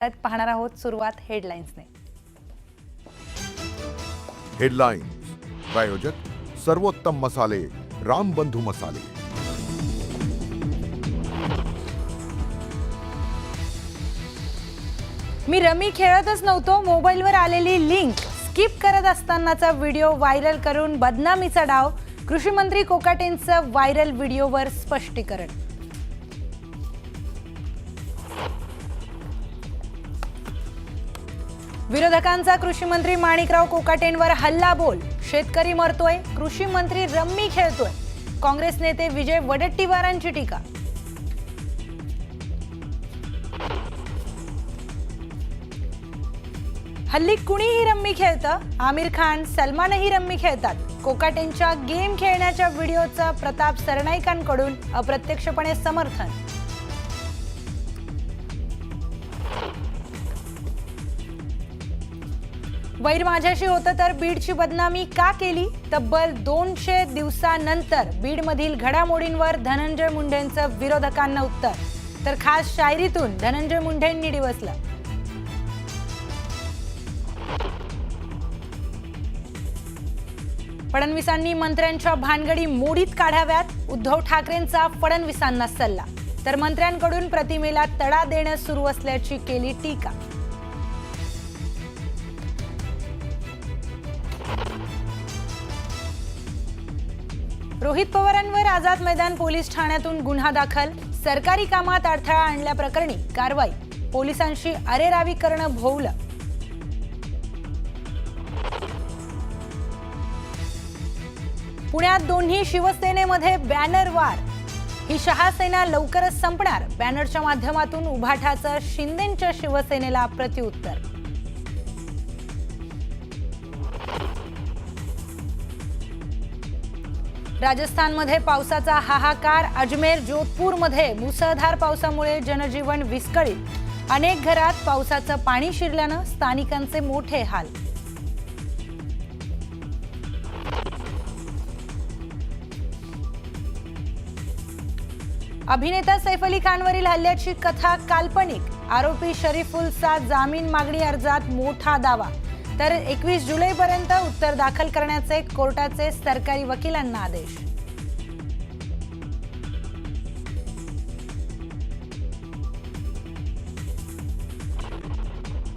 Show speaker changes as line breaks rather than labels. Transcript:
त्यात पाहणार आहोत सुरुवात हेडलाईन्सने।
हेडलाइन्स प्रायोजक सर्वोत्तम मसाले रामबंधू मसाले।
मी रमी खेळतच नव्हतो, मोबाईलवर आलेली लिंक स्किप करत असतानाचा व्हिडिओ व्हायरल करून बदनामीचा डाव। कृषी मंत्री कोकाटेंचं व्हायरल व्हिडिओवर स्पष्टीकरण। विरोधकांचा कृषी मंत्री माणिकराव कोकाटेंवर हल्लाबोल। शेतकरी मरतोय, कृषी मंत्री रम्मी खेळतोय। काँग्रेस नेते विजय वडेट्टीवारांची टीका। हल्ली कुणीही रम्मी खेळतं, आमिर खान, सलमानही रम्मी खेळतात। कोकाटेंच्या गेम खेळण्याच्या व्हिडिओचं प्रताप सरनाईकांकडून अप्रत्यक्षपणे समर्थन। वैर माझ्याशी होतं तर बीडची बदनामी का केली? तब्बल 200 दिवसानंतर बीडमधील घडामोडींवर धनंजय मुंडेंचं विरोधकांना उत्तर। तर खास शायरीतून धनंजय मुंडेंनी डिवचलं। फडणवीसांनी मंत्र्यांच्या भानगडी मोडीत काढाव्यात, उद्धव ठाकरेंचा फडणवीसांना सल्ला। तर मंत्र्यांकडून प्रतिमेला तडा देणं सुरू असल्याची केली टीका। रोहित पवारांवर आझाद मैदान पोलीस ठाण्यातून गुन्हा दाखल। सरकारी कामात अडथळा आणल्याप्रकरणी कारवाई। पोलिसांशी अरेरावी करणं भोवलं। पुण्यात दोन्ही शिवसेनेमध्ये बॅनर वार। ही शहासेना लवकरच संपणार। बॅनरच्या माध्यमातून उभाठाचं शिंदेंच्या शिवसेनेला प्रत्युत्तर। राजस्थानमध्ये पावसाचा हाहाकार। अजमेर, जोधपूरमध्ये मुसळधार पावसामुळे जनजीवन विस्कळीत। अनेक घरात पावसाचं पाणी शिरल्यानं स्थानिकांचे मोठे हाल। अभिनेता सैफ अली खानवरील हल्ल्याची कथा काल्पनिक। आरोपी शरीफुलचा जामीन मागणी अर्जात मोठा दावा। तर 21 जुलैपर्यंत उत्तर दाखल करण्याचे कोर्टाचे सरकारी वकिलांना आदेश।